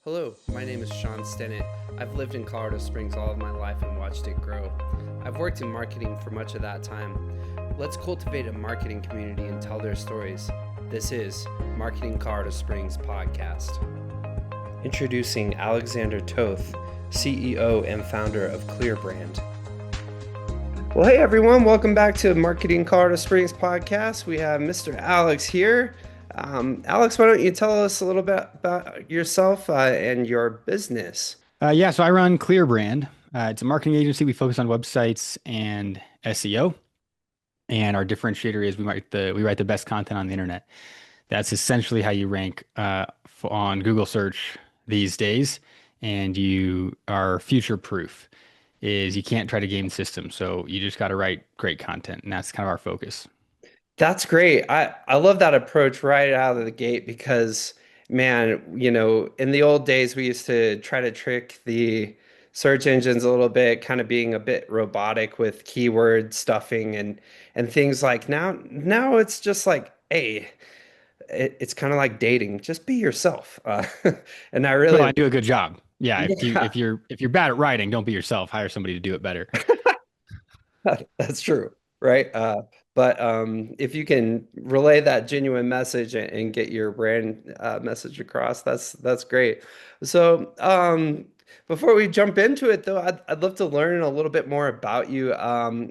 Hello, my name is Sean Stennett. I've lived in Colorado Springs all of my life and watched it grow. I've worked in marketing for much of that time. Let's cultivate a marketing community and tell their stories. This is Marketing Colorado Springs podcast. Introducing Alexander Toth, CEO and founder of ClearBrand. Well, hey everyone, welcome back to Marketing Colorado Springs podcast. We have Mr. Alex here. Alex, why don't you tell us a little bit about yourself and your business? So I run ClearBrand. It's a marketing agency. We focus on websites and SEO. And our differentiator is we write the best content on the internet. That's essentially how you rank on Google search these days. And you are future proof. Is you can't try to game the system. So you just got to write great content, and that's kind of our focus. That's great. I love that approach right out of the gate because, man, in the old days, we used to try to trick the search engines a little bit, kind of being a bit robotic with keyword stuffing and things like now it's just like, hey, it's kind of like dating. Just be yourself. And I Well, really, I do a good job. Yeah, yeah. if you're bad at writing, don't be yourself. Hire somebody to do it better. That's true, right? But if you can relay that genuine message and get your brand message across, that's great. So before we jump into it, though, I'd love to learn a little bit more about you.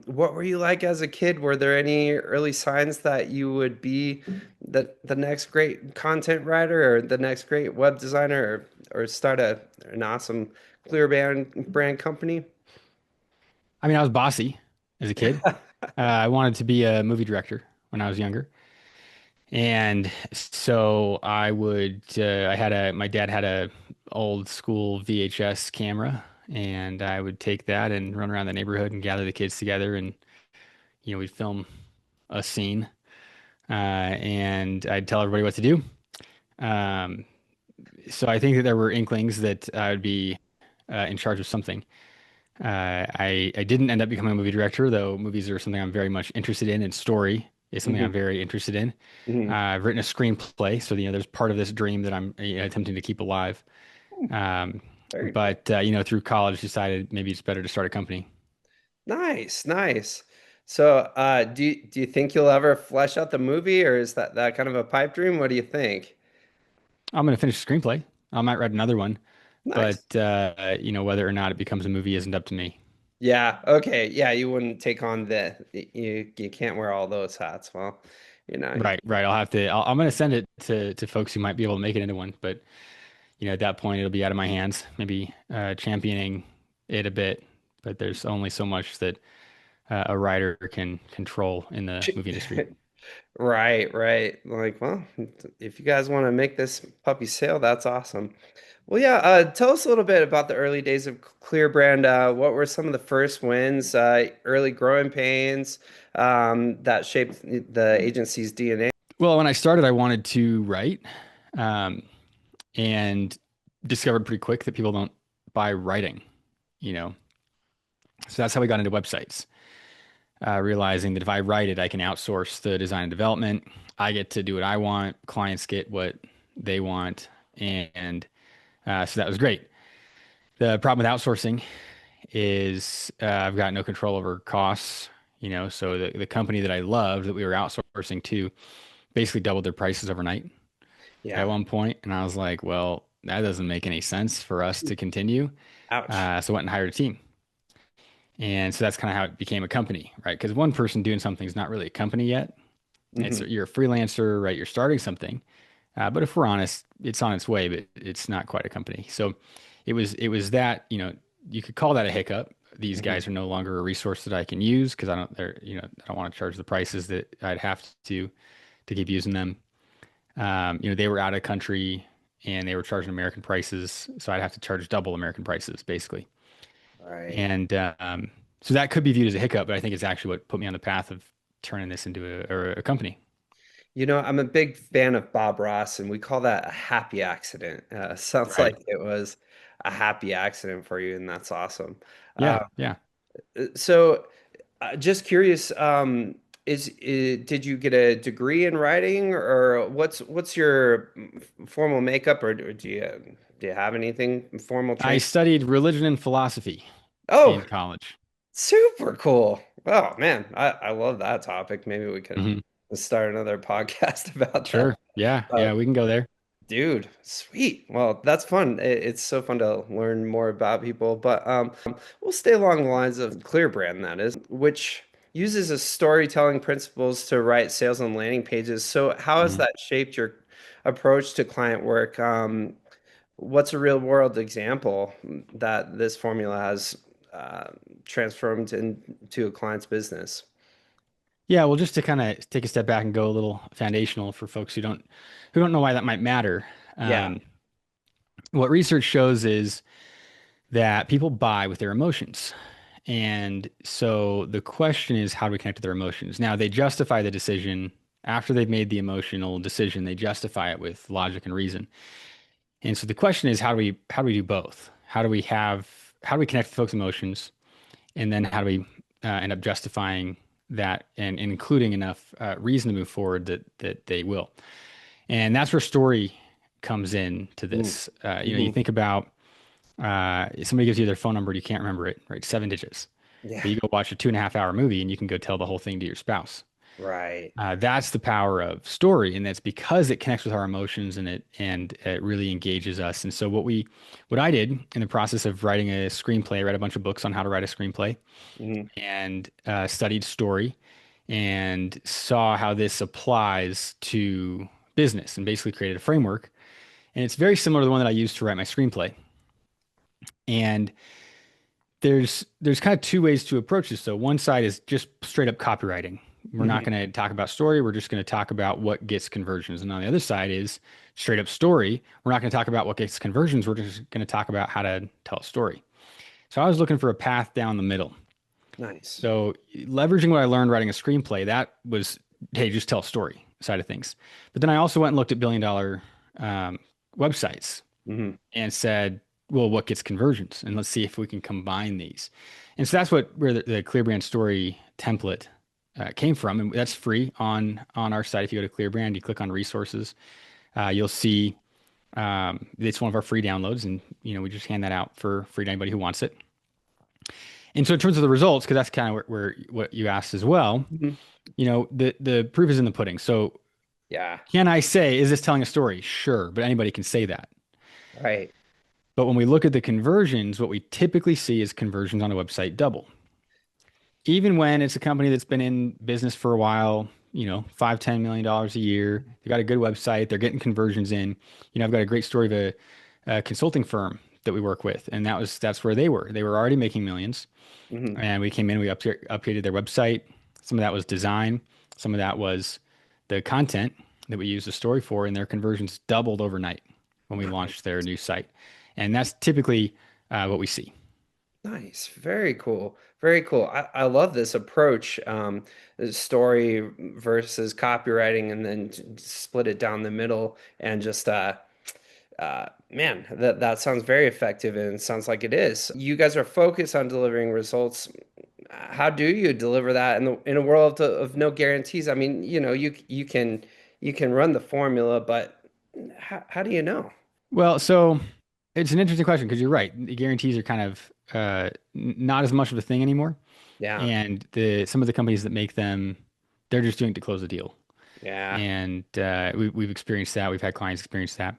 What were you like as a kid? Were there any early signs that you would be the next great content writer or the next great web designer or start an awesome clear brand company? I mean, I was bossy as a kid. I wanted to be a movie director when I was younger. And so my dad had a old school VHS camera, and I would take that and run around the neighborhood and gather the kids together, and we'd film a scene, and I'd tell everybody what to do. Um, so I think that there were inklings that I would be in charge of something. I didn't end up becoming a movie director, though movies are something I'm very much interested in, and story is something I'm Hmm. very interested in. Hmm. I've written a screenplay, so there's part of this dream that I'm attempting to keep alive. Um, Very cool. but through college, decided maybe it's better to start a company. Nice, nice. So do you think you'll ever flesh out the movie, or is that kind of a pipe dream? What do you think? I'm going to finish the screenplay. I might write another one, Nice. but whether or not it becomes a movie isn't up to me. Yeah. Okay. Yeah. You wouldn't take on you can't wear all those hats. Well, you know. Right, right. I'm going to send it to folks who might be able to make it into one, but at that point, it'll be out of my hands. Maybe championing it a bit, but there's only so much that a writer can control in the movie industry. Right, right. Like, well, if you guys want to make this puppy sale, that's awesome. Well, yeah, tell us a little bit about the early days of ClearBrand. What were some of the first wins, early growing pains, that shaped the agency's DNA? Well, when I started, I wanted to write, um, and discovered pretty quick that people don't buy writing, you know. So that's how we got into websites, realizing that if I write it, I can outsource the design and development. I get to do what I want. Clients get what they want, and so that was great. The problem with outsourcing is I've got no control over costs. So the company that I loved that we were outsourcing to basically doubled their prices overnight at Yeah. one point, and I was like, well, that doesn't make any sense for us to continue. Ouch. So I went and hired a team. And so that's kind of how it became a company, right? Because one person doing something is not really a company yet. Hmm. You're a freelancer, right? You're starting something. But if we're honest, it's on its way, but it's not quite a company. So it was that, you could call that a hiccup. These Hmm. guys are no longer a resource that I can use because I don't want to charge the prices that I'd have to keep using them. They were out of country and they were charging American prices, so I'd have to charge double American prices basically. Right. And so that could be viewed as a hiccup, but I think it's actually what put me on the path of turning this into a company. I'm a big fan of Bob Ross, and we call that a happy accident. Sounds Right. like it was a happy accident for you, and that's awesome. Uh, Yeah, yeah. so just curious, did you get a degree in writing, or what's your formal makeup, or do you have anything formal I training? studied religion and philosophy Oh, in college. super cool. Oh man, I love that topic. Maybe we can Hmm. start another podcast about that. Sure. Yeah. Uh, Yeah. We can go there. Dude, sweet. Well, that's fun. It's so fun to learn more about people. But we'll stay along the lines of ClearBrand, that is, which uses a storytelling principles to write sales and landing pages. So, how has Mhm. that shaped your approach to client work? What's a real world example that this formula has uh, transformed into a client's business? Yeah. Well, just to kind of take a step back and go a little foundational for folks who don't know why that might matter. Yeah. Um, what research shows is that people buy with their emotions. And so the question is, how do we connect to their emotions? Now, they justify the decision after they've made the emotional decision, they justify it with logic and reason. And so the question is, how do we do both? How do we connect to folks' emotions? And then how do we end up justifying that and including enough reason to move forward that they will? And that's where story comes in to Mm. this. You Hmm. think about somebody gives you their phone number and you can't remember it, right? 7 digits. Yeah. But you go watch a 2.5 hour movie and you can go tell the whole thing to your spouse. Right. That's the power of story, and that's because it connects with our emotions and it really engages us. And so what I did in the process of writing a screenplay, I read a bunch of books on how to write a screenplay, Hmm. and studied story, and saw how this applies to business, and basically created a framework. And it's very similar to the one that I used to write my screenplay. And there's kind of two ways to approach this. So one side is just straight up copywriting. We're not Hmm. going to talk about story. We're just going to talk about what gets conversions. And on the other side is straight up story. We're not going to talk about what gets conversions. We're just going to talk about how to tell a story. So I was looking for a path down the middle. Nice. So leveraging what I learned writing a screenplay, that was, hey, just tell a story side of things. But then I also went and looked at billion-dollar um, websites Hmm. and said, well, what gets conversions? And let's see if we can combine these. And so that's where the ClearBrand story template came from. And that's free on our site. If you go to ClearBrand, you click on resources, you'll see it's one of our free downloads. And, we just hand that out for free to anybody who wants it. And so in terms of the results, because that's kind of where what you asked as well, Hmm. the proof is in the pudding. So Yeah. can I say, is this telling a story? Sure, but anybody can say that. Right. But when we look at the conversions, what we typically see is conversions on a website double. Even when it's a company that's been in business for a while, $5, $10 million a year, they've got a good website, they're getting conversions in. I've got a great story of a consulting firm that we work with, and that's where they were. They were already making millions, Hmm. and we came in, we updated their website. Some of that was design, some of that was the content that we used the story for, and their conversions doubled overnight when we launched Nice. their new site. And that's typically what we see. Nice. Very cool. Very cool. I love this approach, the story versus copywriting, and then split it down the middle and just man, that sounds very effective and it sounds like it is. You guys are focused on delivering results. How do you deliver that in a world of no guarantees? I mean, you can run the formula, but how do you know? Well, so it's an interesting question because you're right. The guarantees are kind of not as much of a thing anymore. Yeah. And some of the companies that make them, they're just doing it to close a deal. Yeah. And we've experienced that. We've had clients experience that.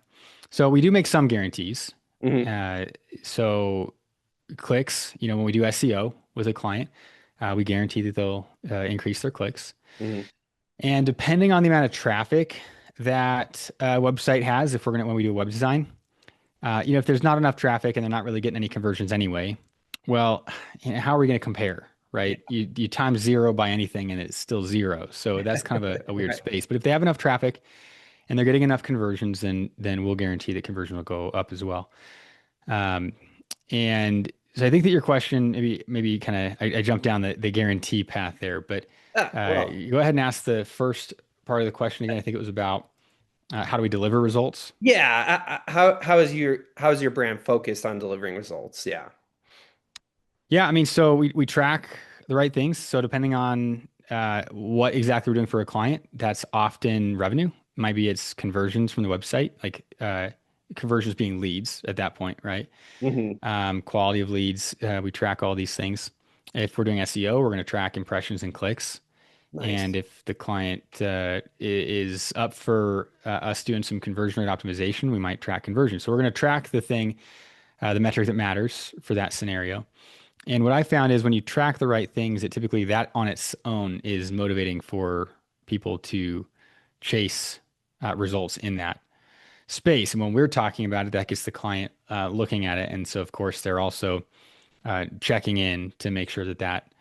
So we do make some guarantees. Hmm. Uh, so clicks, when we do SEO with a client, we guarantee that they'll increase their clicks. Hmm. And depending on the amount of traffic that website has, if when we do web design, if there's not enough traffic and they're not really getting any conversions anyway, well, how are we going to compare, Yeah. right? You times zero by anything and it's still zero. So that's kind of a weird Right. space. But if they have enough traffic and they're getting enough conversions, then we'll guarantee that conversion will go up as well. Um, and so I think that your question maybe kind of I jumped down the guarantee path there, but Well, you go ahead and ask the first part of the question again. I think it was about how do we deliver results? yeah. How is your brand focused on delivering results? Yeah. Yeah, I mean, so we track the right things. So depending on what exactly we're doing for a client, that's often revenue. Might be it's conversions from the website, like conversions being leads at that point, right? Hmm. Quality of leads. We track all these things. If we're doing SEO, we're going to track impressions and clicks. And Nice. if the client is up for us doing some conversion rate optimization, we might track conversion. So we're going to track the thing, the metric that matters for that scenario. And what I found is when you track the right things, it typically that on its own is motivating for people to chase results in that space. And when we're talking about it, that gets the client looking at it. And so, of course, they're also checking in to make sure that that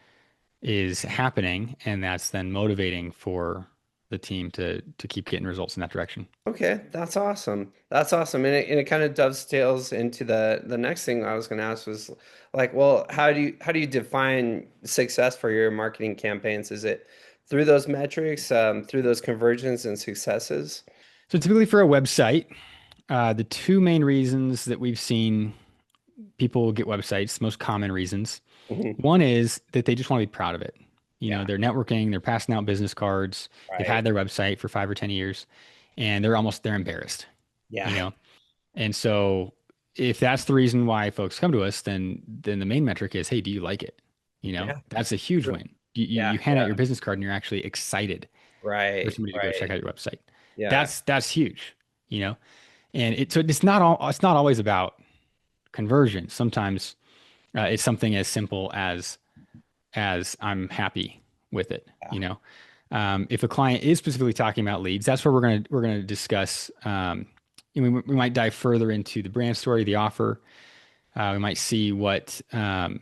is happening, and that's then motivating for the team to keep getting results in that direction. Okay, that's awesome. That's awesome. And it kind of dovetails into the next thing I was going to ask was like, well, how do you define success for your marketing campaigns? Is it through those metrics, through those conversions and successes? So typically for a website, the two main reasons that we've seen people get websites, most common reasons, Hmm. one is that they just want to be proud of it. You know, Yeah, they're networking, they're passing out business cards, they've right. had their website for 5 or 10 years, and they're embarrassed, you Yeah, know? And so if that's the reason why folks come to us, then the main metric is, hey, do you like it? You know, yeah, that's a huge true. win. You Yeah, hand out yeah, your business card and you're actually excited for right, somebody to go check right. out your website. Yeah. That's huge, you know? And it's not always about conversion. Sometimes it's something as simple as I'm happy with it, Yeah. you know. If a client is specifically talking about leads, that's where we're gonna discuss. We might dive further into the brand story, the offer. We might see what some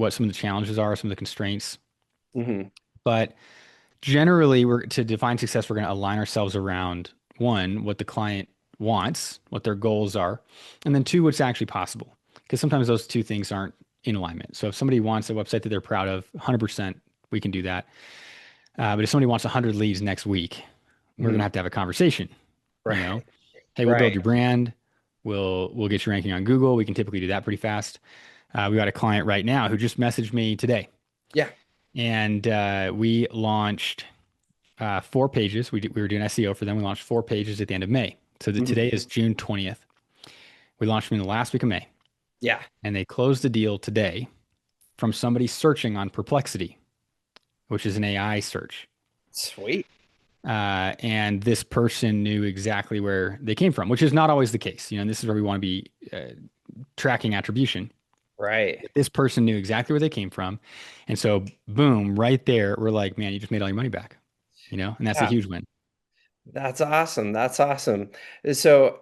of the challenges are, some of the constraints. Hmm. But generally, we're to define success, we're going to align ourselves around one, what the client wants, what their goals are, and then two, what's actually possible. Because sometimes those two things aren't in alignment. So if somebody wants a website that they're proud of, 100%, we can do that. But if somebody wants 100 leads next week, we're going Hmm. to have a conversation. You Right, know, hey, we'll build right. your brand. We'll get you ranking on Google. We can typically do that pretty fast. We got a client right now who just messaged me today, Yeah. and we launched 4 pages. We were doing SEO for them. We launched 4 pages at the end of May. So Hmm. today is June 20th. We launched them in the last week of May, Yeah. and they closed the deal today from somebody searching on Perplexity, which is an AI search. Sweet. And this person knew exactly where they came from, which is not always the case. You know, and this is where we want to be tracking attribution. Right. This person knew exactly where they came from. And so, boom, right there, we're like, man, you just made all your money back, you know, and that's a Yeah. huge win. That's awesome. That's awesome. So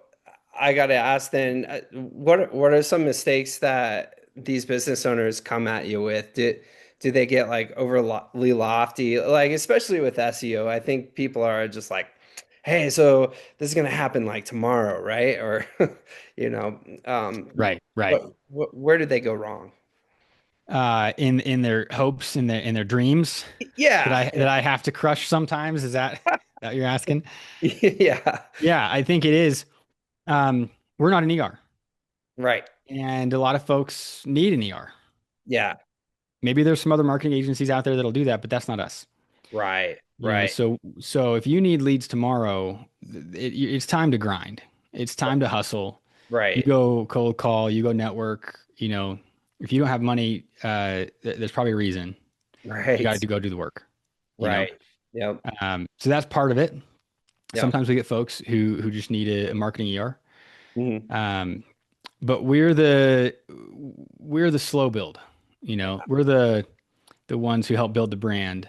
I got to ask then, what are some mistakes that these business owners come at you with? Do they get like overly lofty? Like especially with SEO, I think people are just like, "Hey, so this is gonna happen like tomorrow, right?" Or you know, Right, right. where did they go wrong? In their hopes, in their dreams that Yeah. I have to crush sometimes. Is that what you're asking? Yeah. Yeah, I think it is. We're not an ER, Right. and a lot of folks need an ER. Yeah. Maybe there's some other marketing agencies out there that'll do that, but that's not us. Right. You know, Right. so if you need leads tomorrow, it's time to grind. It's time to hustle. You Right. go cold call, you go network. You know, if you don't have money, there's probably a reason. You got Right. to go do the work. You know, Right. Yep. so that's part of it. Yep. Sometimes we get folks who just need a marketing ER. Hmm. Um, but we're the slow build. You know, we're the ones who help build the brand,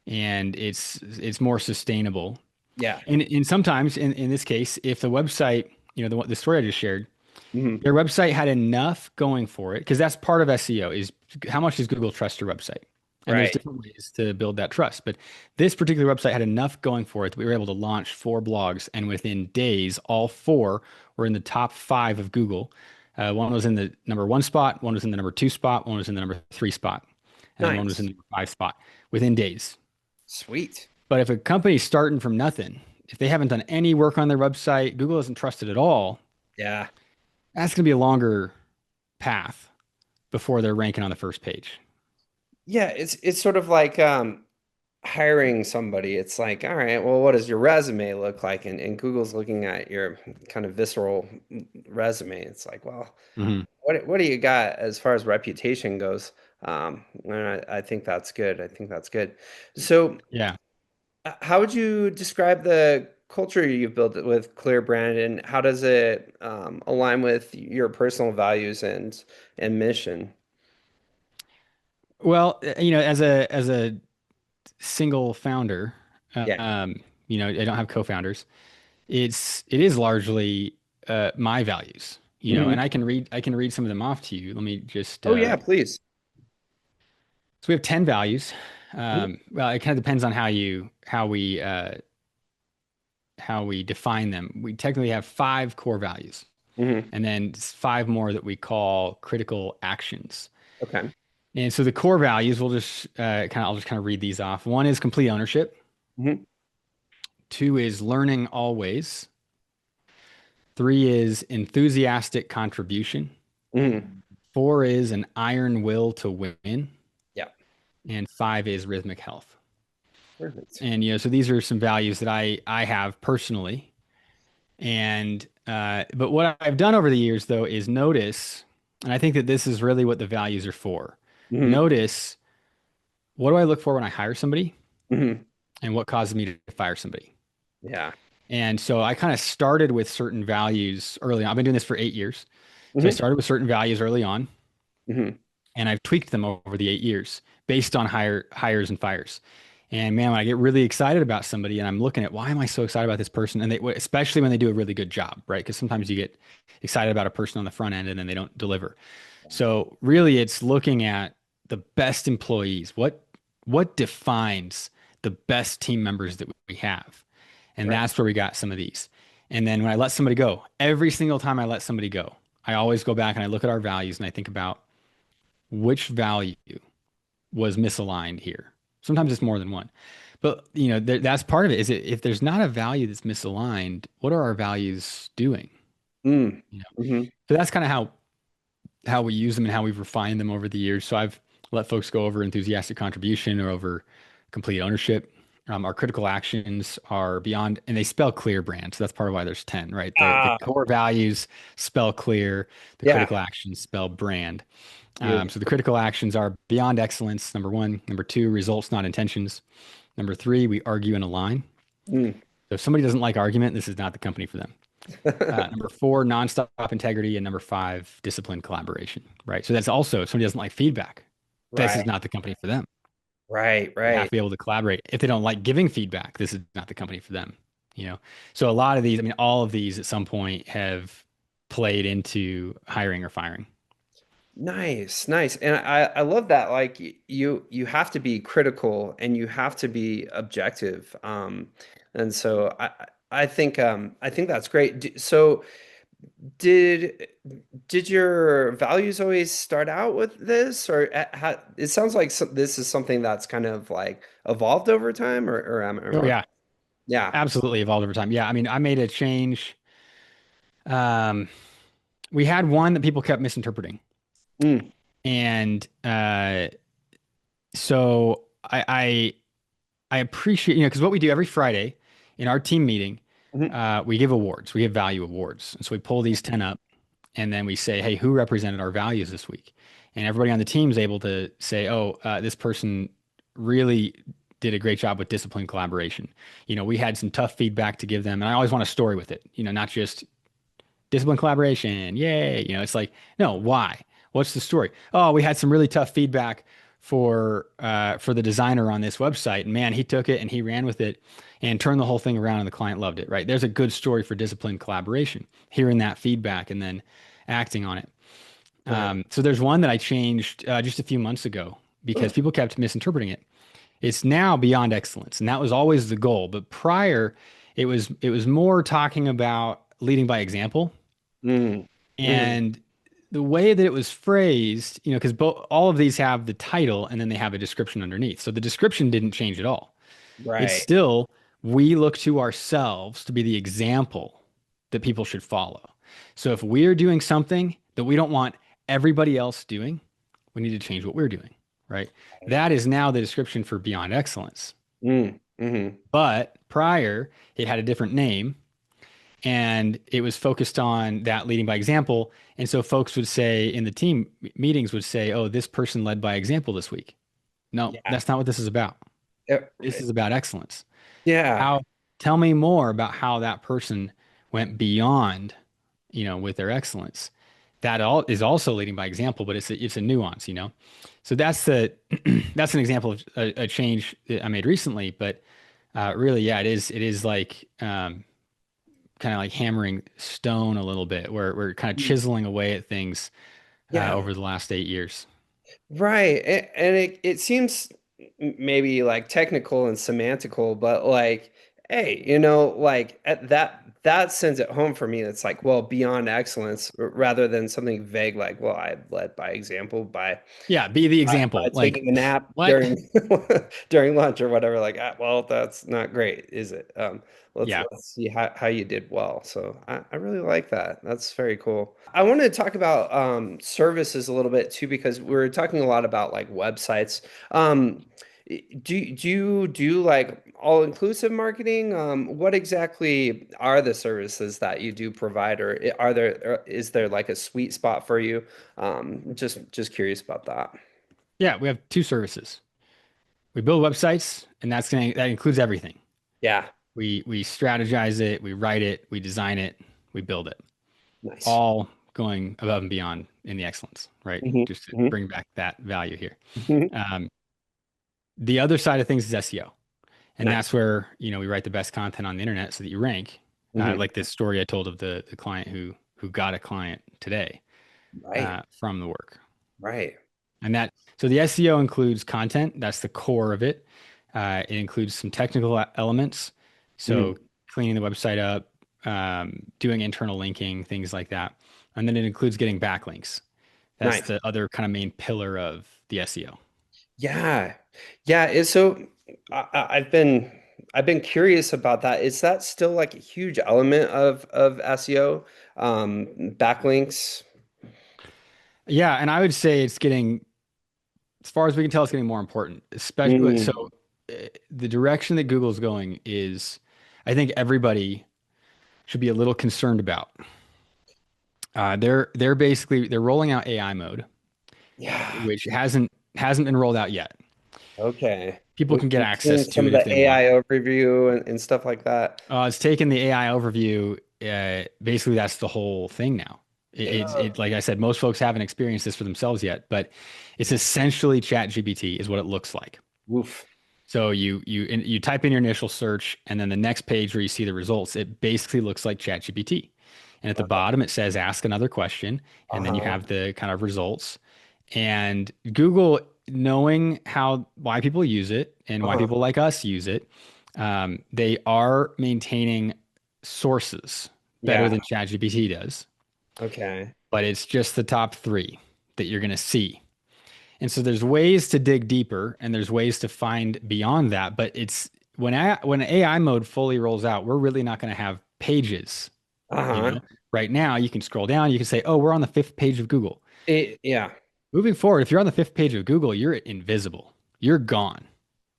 and it's more sustainable. Yeah. And sometimes in this case, if the website, you know, the story I just shared, Hmm. their website had enough going for it, because that's part of SEO is how much does Google trust your website? And there's Right. different ways to build that trust. But this particular website had enough going for it that we were able to launch 4 blogs. And within days, all four were in the top 5 of Google. One was in the number 1 spot, one was in the number 2 spot, one was in the number 3 spot, and then one was in Nice. the number 5 spot within days. Sweet. But if a company's starting from nothing, if they haven't done any work on their website, Google doesn't trust it at all, Yeah. that's going to be a longer path before they're ranking on the first page. Yeah, it's sort of like hiring somebody, it's like, all right, well, what does your resume look like? And Google's looking at your kind of visceral resume. It's like, well, Hmm. what do you got as far as reputation goes? And I think that's good. I think that's good. So, Yeah. how would you describe the culture you've built with ClearBrand, and how does it align with your personal values and mission? Well, as a single founder, Yeah. I don't have co-founders. It is largely my values, Mhm. and I can read some of them off to you. Let me just Oh yeah, please. so we have 10 values. Mhm. Well, it kind of depends on how we define them. We technically have five core values, Mhm. and then five more that we call critical actions. Okay. And so the core values, I'll just kind of read these off. One is complete ownership. Mhm. Two is learning always. Three is enthusiastic contribution. Mhm. Four is an iron will to win. Yeah. And five is rhythmic health. Perfect. And so these are some values that I have personally. And but what I've done over the years though is notice, and I think that this is really what the values are for. Mhm. Notice, what do I look for when I hire somebody, Mhm. and what causes me to fire somebody? Yeah. And so I kind of started with certain values early on. I've been doing this for 8 years. So I Mhm. started with certain values early on, Mhm. and I've tweaked them over the 8 years based on hires and fires. And man, when I get really excited about somebody and I'm looking at why am I so excited about this person, and especially when they do a really good job, right? Because sometimes you get excited about a person on the front end and then they don't deliver. So really, it's looking at the best employees. What defines the best team members that we have? And Right. that's where we got some of these. And then when I let somebody go, every single time I let somebody go, I always go back and I look at our values and I think about which value was misaligned here. Sometimes it's more than one. But that's part of it. Is it if there's not a value that's misaligned, what are our values doing? Mm. You know, Mhm. so that's kind of how we use them and how we've refined them over the years. So I've let folks go over enthusiastic contribution or over complete ownership. Our critical actions are beyond, and they spell clear brand. So that's part of why there's 10, right? The Ah, core values spell clear, the yeah. critical actions spell brand. So the Beautiful. critical actions are beyond excellence, number one. Number two, results, not intentions. Number three, we argue and align. Mm. So if somebody doesn't like argument, this is not the company for them. Number four, nonstop integrity. And number five, disciplined collaboration, right? So that's also, if somebody doesn't like feedback, this Right. is not the company for them. Right. They have to Right. be able to collaborate. If they don't like giving feedback, this is not the company for them, you know? So a lot of these, I mean, all of these at some point have played into hiring or firing. Nice, nice. And I love that. Like you have to be critical and you have to be objective. And so I think that's great. So did did your values always start out with this, or it sounds like this is something that's kind of like evolved over time, or am I Oh wrong? yeah, Yeah. absolutely evolved over time. Yeah, I mean, I made a change. Um, we had one that people kept misinterpreting, Mm, and so I appreciate, because what we do every Friday in our team meeting, mhm. we give awards, we give value awards. And so we pull these 10 up and then we say, hey, who represented our values this week? And everybody on the team is able to say, oh, this person really did a great job with discipline collaboration. We had some tough feedback to give them. And I always want a story with it, not just discipline collaboration. Yay. It's like, no, why? What's the story? Oh, we had some really tough feedback for the designer on this website. And man, he took it and he ran with it and turned the whole thing around and the client loved it, right? There's a good story for discipline collaboration, hearing that feedback and then acting on it. Nice. So there's one that I changed just a few months ago because people kept misinterpreting it. It's now beyond excellence, and that was always the goal. But prior, it was more talking about leading by example. Mm, mhm. And the way that it was phrased, because all of these have the title and then they have a description underneath. So the description didn't change at all. It's Right. still, we look to ourselves to be the example that people should follow. So if we're doing something that we don't want everybody else doing, we need to change what we're doing, right? That is now the description for beyond excellence. Mm-hmm. But prior, it had a different name and it was focused on that leading by example. And so folks would say in the team meetings would say, "Oh, this person led by example this week." No, Yeah. that's not what this is about. This It- is about excellence. yeah. How, tell me more about how that person went beyond, with their excellence. That all is also leading by example, but it's a nuance. So that's the that's an example of a change that I made recently. But really, yeah, it is like kind of like hammering stone a little bit, where we're kind of Mm. chiseling away at things Yeah. over the last 8 years. Right. And it seems maybe like technical and semantical, but like, hey, like at that sends it home for me. It's like, well, beyond excellence rather than something vague like, well, I led by example Yeah, be the by example. Like, taking a nap what? during during lunch or whatever. Like, well, that's not great, is it? Yeah. Let's see how you did well. So I really like that. That's very cool. I wanted to talk about services a little bit too because we're talking a lot about like websites. Um, do you do like all-inclusive marketing? What exactly are the services that you do provide, or is there like a sweet spot for you? Just curious about that. Yeah, we have two services. We build websites, and that includes everything. Yeah, We strategize it, we write it, we design it, we build it. nice. All going above and beyond in the excellence, right? Hmm. Just to Hmm. bring back that value here. Hmm. Um, the other side of things is SEO. And Nice. that's where, we write the best content on the internet so that you rank. Hmm. Like this story I told of the client who got a client today Right, from the work. right. And so the SEO includes content. That's the core of it. It includes some technical elements. Hmm. So cleaning the website up, doing internal linking, things like that. And then it includes getting backlinks. That's Nice. the other kind of main pillar of the SEO. Yeah, yeah. So I've been curious about that. Is that still like a huge element of SEO? Backlinks. Yeah, and I would say it's getting, as far as we can tell, it's getting more important. Especially so, Mm. the direction that Google's going is, I think everybody should be a little concerned about. They're rolling out AI mode, Yeah. which hasn't been rolled out yet. Okay. People can get We've seen access some to of it if the they want. AI overview and stuff like that. It's taken the AI overview. Basically, that's the whole thing now. Yeah. Like I said, most folks haven't experienced this for themselves yet, but it's essentially ChatGPT is what it looks like. Woof. So you type in your initial search, and then the next page where you see the results, it basically looks like ChatGPT. And at the bottom, it says ask another question, and then you Uh-huh. have the kind of results. And Google, knowing why people use it and why Uh-huh. people like us use it, they are maintaining sources better Yeah. than ChatGPT does, Okay. but it's just the top three that you're going to see. And so there's ways to dig deeper and there's ways to find beyond that. But when AI mode fully rolls out, we're really not going to have pages. You Uh-huh. know, right now you can scroll down, you can say, oh, we're on the fifth page of Google. Yeah, Moving forward, if you're on the fifth page of Google, you're invisible. You're gone.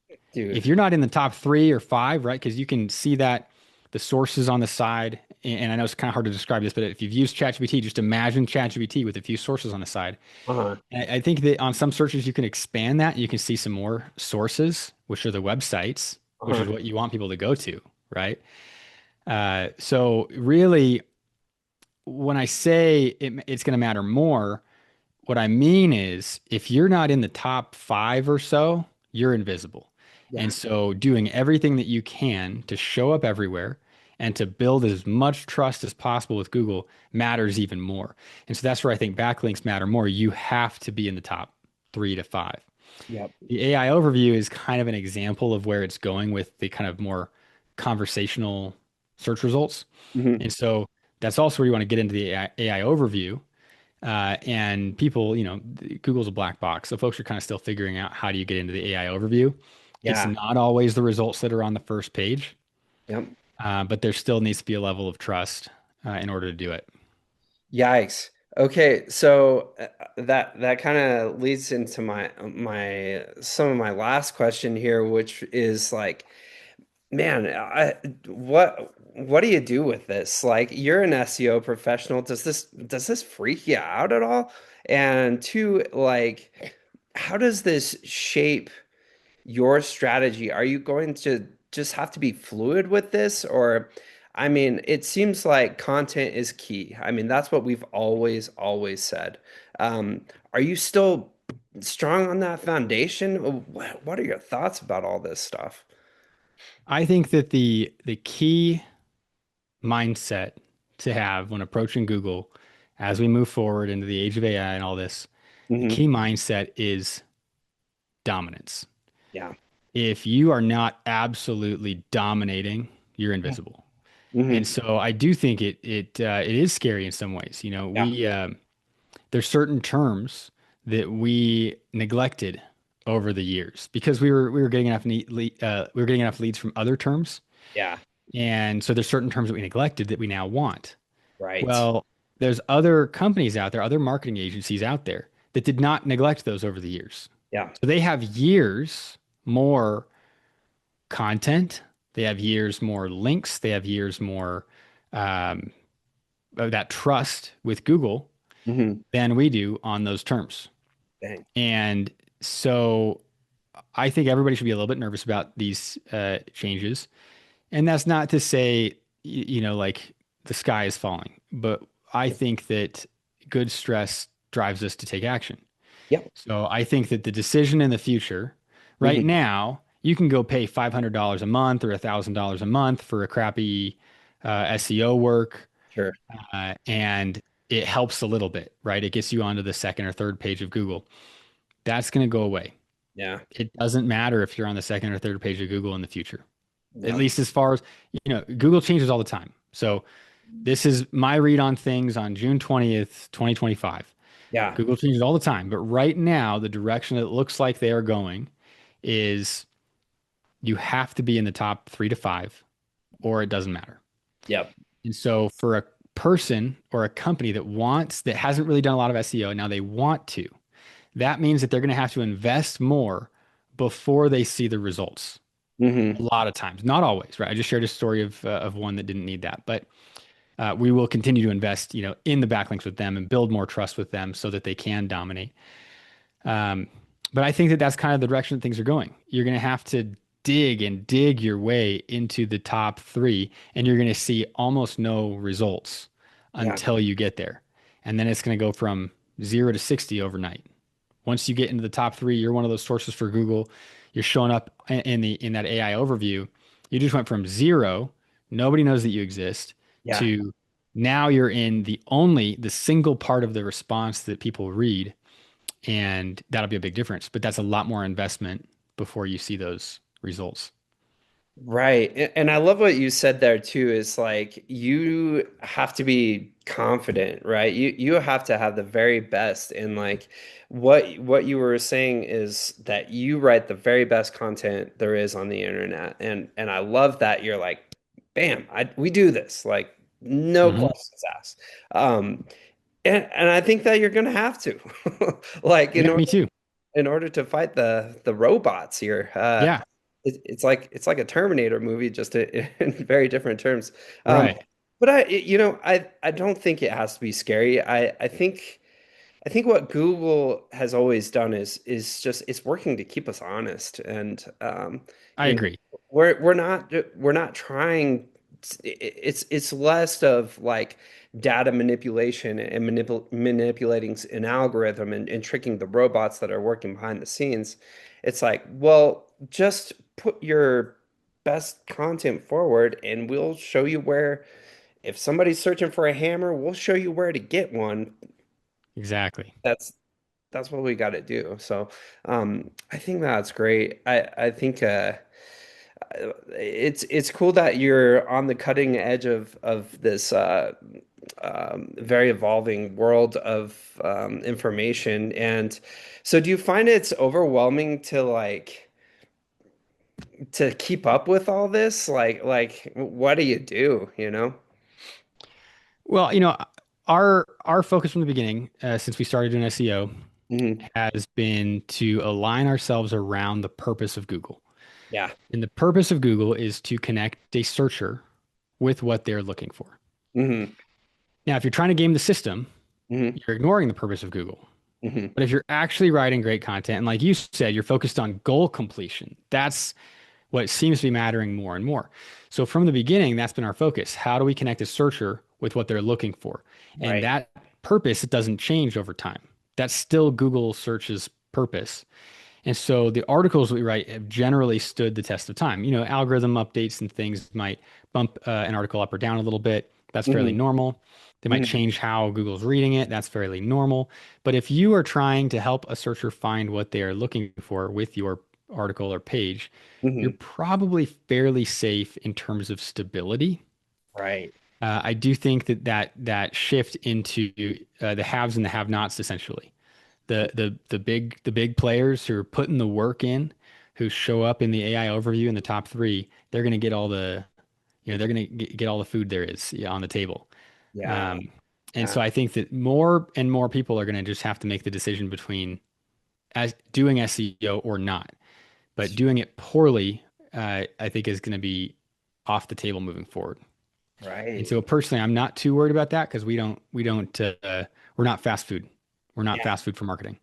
If dude. you're not in the top 3 or 5, right? Because you can see that the sources on the side, and I know it's kind of hard to describe this, but if you've used ChatGPT, just imagine ChatGPT with a few sources on the side. Uh-huh. I think that on some searches you can expand that. You can see some more sources, which are the websites, which Uh-huh. is what you want people to go to, right? So really, when I say it's going to matter more, what I mean is if you're not in the top 5 or so, you're invisible. Yeah. And so doing everything that you can to show up everywhere and to build as much trust as possible with Google matters even more. And so that's where I think backlinks matter more. You have to be in the top 3 to 5. Yep. The AI overview is kind of an example of where it's going with the kind of more conversational search results. Hmm. And so that's also where you want to get into the AI overview. And people, Google's a black box. So folks are kind of still figuring out how do you get into the AI overview. It's Yeah. not always the results that are on the first page, Yep. but there still needs to be a level of trust in order to do it. Yikes. Okay, so that kind of leads into my some of my last question here, which is like, man, what do you do with this? Like, you're an SEO professional. Does this freak you out at all? And two, like, how does this shape your strategy? Are you going to just have to be fluid with this? Or, I mean, it seems like content is key. I mean, that's what we've always said. Um, are you still strong on that foundation? What are your thoughts about all this stuff? I think that the key mindset to have when approaching Google as we move forward into the age of AI and all this, the Hmm. key mindset is dominance. Yeah. If you are not absolutely dominating, you're invisible. And Hmm. so I do think it is scary in some ways. You know, Yeah. there's certain terms that we neglected over the years because we were getting we were getting enough leads from other terms, Yeah. and so there's certain terms that we neglected that we now want. Right. Well, there's other companies out there, other marketing agencies out there that did not neglect those over the years. Yeah. So they have years more content, they have years more links, they have years more um, of that trust with Google Hmm. than we do on those terms. Dang. And so I think everybody should be a little bit nervous about these changes. And that's not to say, like the sky is falling, but I think that good stress drives us to take action. Yep. So I think that the decision in the future, right Hmm. now, you can go pay $500 a month or $1,000 a month for a crappy SEO work, Sure. and it helps a little bit, right? It gets you onto the second or third page of Google. That's going to go away. Yeah. It doesn't matter if you're on the second or third page of Google in the future, at Yeah. least as far as, Google changes all the time. So this is my read on things on June 20th, 2025. Yeah. Google changes all the time, but right now, the direction it looks like they are going is you have to be in the top 3 to 5, or it doesn't matter. Yep. And so for a person or a company that hasn't really done a lot of SEO, and now they want to, that means that they're going to have to invest more before they see the results. A Hmm. lot of times, not always, right? I just shared a story of one that didn't need that, but we will continue to invest, in the backlinks with them and build more trust with them so that they can dominate. Um, but I think that that's kind of the direction that things are going. You're going to have to dig your way into the top three, and you're going to see almost no results Yeah. until you get there. And then it's going to go from 0 to 60 overnight. Once you get into the top three, you're one of those sources for Google. You're showing up in that AI overview. You just went from 0, nobody knows that you exist, Yeah. to now you're in the single part of the response that people read, and that'll be a big difference. But that's a lot more investment before you see those results. Right. And I love what you said there too, is like you have to be confident, right? You have to have the very best. And like what you were saying is that you write the very best content there is on the internet. And I love that you're like, bam, we do this. Like no Hmm. questions asked. Um and I think that you're gonna have to. Like Yeah, me too. in order to fight the robots here. Yeah, It's like a Terminator movie, just in very different terms. Um, right. but I don't think it has to be scary. I think what Google has always done is just it's working to keep us honest, and I agree. we're not trying. It's less of like data manipulation and manipulating an algorithm and tricking the robots that are working behind the scenes. It's like, well, just put your best content forward, and we'll show you where. If somebody's searching for a hammer, we'll show you where to get one. Exactly. That's that's what we got to do. So, I think that's great. I think it's cool that you're on the cutting edge of this very evolving world of information. And so, do you find it's overwhelming to keep up with all this? Like what do you do? Well, our focus from the beginning, since we started doing SEO, Hmm. has been to align ourselves around the purpose of Google. Yeah. And the purpose of Google is to connect a searcher with what they're looking for. Hmm. Now, if you're trying to game the system, Hmm. you're ignoring the purpose of Google. Hmm. But if you're actually writing great content, and like you said, you're focused on goal completion, that's what seems to be mattering more and more. So from the beginning, that's been our focus. How do we connect a searcher with what they're looking for? And Right. that purpose, it doesn't change over time. That's still Google search's purpose. And so the articles we write have generally stood the test of time. Algorithm updates and things might bump an article up or down a little bit. That's fairly Hmm. normal. They might Hmm. change how Google's reading it. That's fairly normal. But if you are trying to help a searcher find what they are looking for with your article or page, you're Hmm. probably fairly safe in terms of stability. Right. I do think that shift into the haves and the have-nots essentially the big players who are putting the work in, who show up in the AI overview in the top three, they're going to get all the, they're going to get all the food there is, yeah, on the table. Yeah. Um, and Yeah. so I think that more and more people are going to just have to make the decision between as doing SEO or not. But doing it poorly, I think is going to be off the table moving forward. And Right. so personally, I'm not too worried about that because we're not fast food. We're not Yeah. fast food for marketing.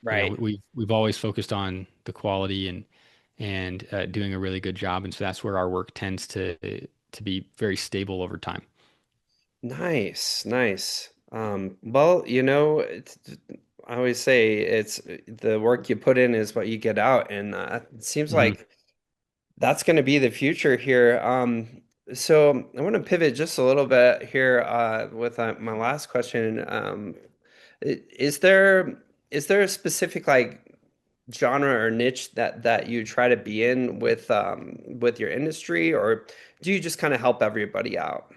Right. We've always focused on the quality and doing a really good job, and so that's where our work tends to be very stable over time. Nice. Nice. Well, I always say it's the work you put in is what you get out, and it seems Hmm. like that's going to be the future here. So I want to pivot just a little bit here with my last question. Is there a specific like genre or niche that you try to be in with your industry, or do you just kind of help everybody out?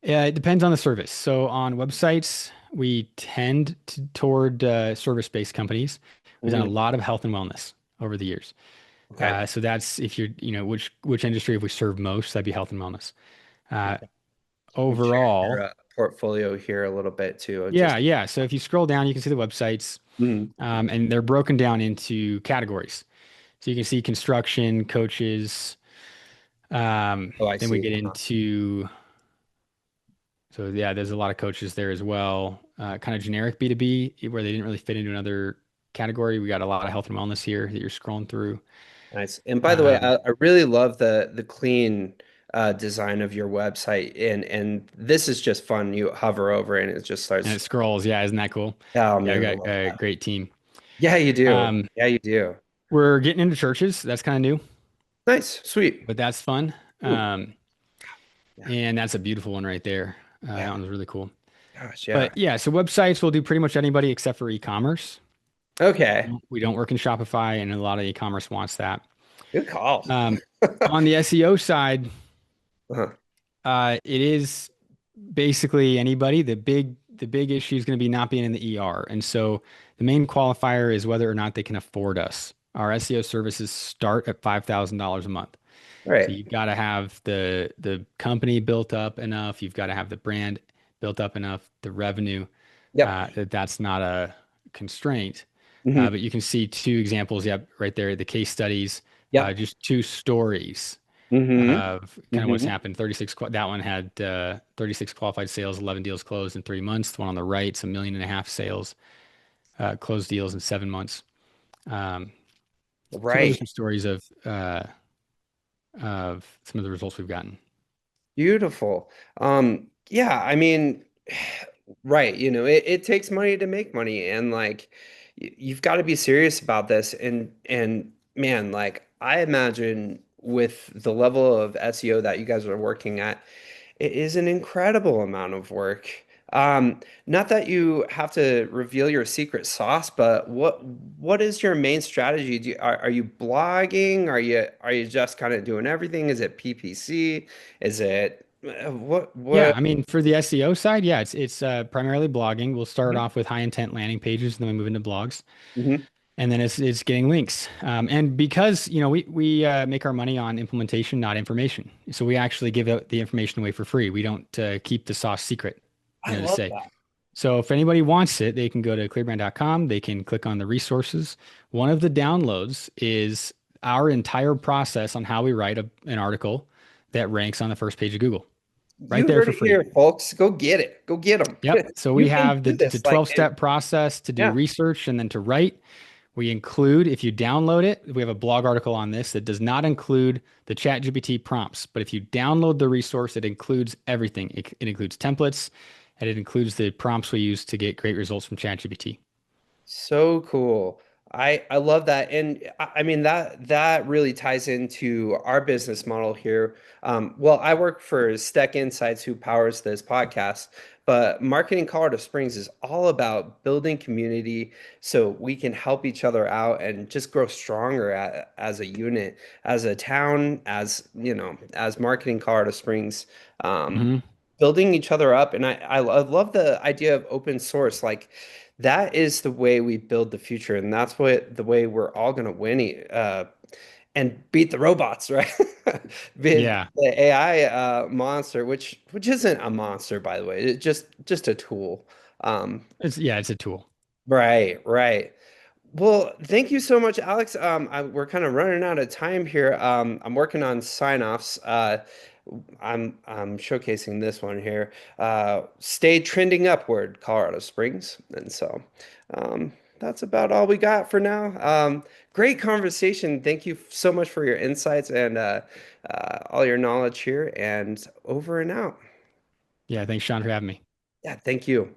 Yeah, it depends on the service. So on websites, we tend toward service-based companies. We've done a Hmm. lot of health and wellness over the years. Okay. So that's if you're, which industry have we served most? That'd be health and wellness. Uh, Okay. I'm sharing your overall, portfolio here a little bit too. yeah, Just yeah. So if you scroll down, you can see the websites, Mhm. and they're broken down into categories. So you can see construction, coaches. Oh, I Then we see. get into, so yeah, there's a lot of coaches there as well. Kind of generic B2B where they didn't really fit into another category. We got a lot of health and wellness here that you're scrolling through. Nice. And by the way, Um, I really love the clean design of your website, and this is just fun. You hover over and it just and starts. it scrolls. Yeah, isn't that cool? Oh Yeah, we man, I got love a that. great team. Yeah, you do. Um, Yeah, you do. we're getting into churches. That's kind of new, Nice, sweet. but that's fun. Ooh, yeah, And that's a beautiful one right there. yeah. That one's really cool. Gosh, yeah. But yeah, so websites will do pretty much anybody except for e-commerce. Okay, We don't work in Shopify, and a lot of e-commerce wants that. good call. Um, on the SEO side, Uh-huh. it is basically anybody. The big issue is going to be not being in the ER, and so the main qualifier is whether or not they can afford us. Our SEO services start at $5,000 a month. All So right. you've got to have the company built up enough. You've got to have the brand built up enough, the revenue, Yep. that's not a constraint. Hmm. But you can see two examples, yep, right there, the case studies, Yep. just two stories Hmm. of kind of what's Hmm. happened. That one had 36 qualified sales, 11 deals closed in 3 months. The one on the right, it's 1.5 million sales, closed deals in 7 months. Um, so those are Right. some stories of some of the results we've gotten. Beautiful. Yeah, I mean, right, it takes money to make money, and like you've got to be serious about this. And man, like I imagine with the level of SEO that you guys are working at, it is an incredible amount of work. Not that you have to reveal your secret sauce, but what is your main strategy? Are you blogging? Are you just kind of doing everything? Is it PPC? Is it Yeah, what? I mean, for the SEO side, yeah, it's primarily blogging. We'll start Mhm. off with high intent landing pages, and then we move into blogs. Mhm. And then it's getting links. And because, we make our money on implementation, not information. So we actually give out the information away for free. We don't keep the sauce secret, I to love say. that. So if anybody wants it, they can go to clearbrand.com. They can click on the resources. One of the downloads is our entire process on how we write an article that ranks on the first page of Google, right You there heard for it free. here, folks. Go get it. Go get them. Yep. So we You can have do the this. Like, 12-step process to do yeah. research and then to write. We include, if you download it, we have a blog article on this that does not include the ChatGPT prompts. But if you download the resource, it includes everything. It includes templates and it includes the prompts we use to get great results from ChatGPT. So cool. I love that. And I mean that really ties into our business model here. Well, I work for Steck Insights, who powers this podcast, but Marketing Colorado Springs is all about building community so we can help each other out and just grow stronger as a unit, as a town, as as Marketing Colorado Springs. Um, Hmm. Building each other up. And I love the idea of open source. Like that is the way we build the future. And that's what the way we're all going to win and beat the robots, right? Beat Yeah. the AI monster, which isn't a monster, by the way. It's just a tool. Um, It's a tool. right, right. Well, thank you so much, Alex. We're kind of running out of time here. I'm working on sign-offs. I'm showcasing this one here. Stay trending upward, Colorado Springs. And so that's about all we got for now. Great conversation. Thank you so much for your insights and all your knowledge here. And over and out. Yeah. Thanks, Sean, for having me. Yeah, thank you.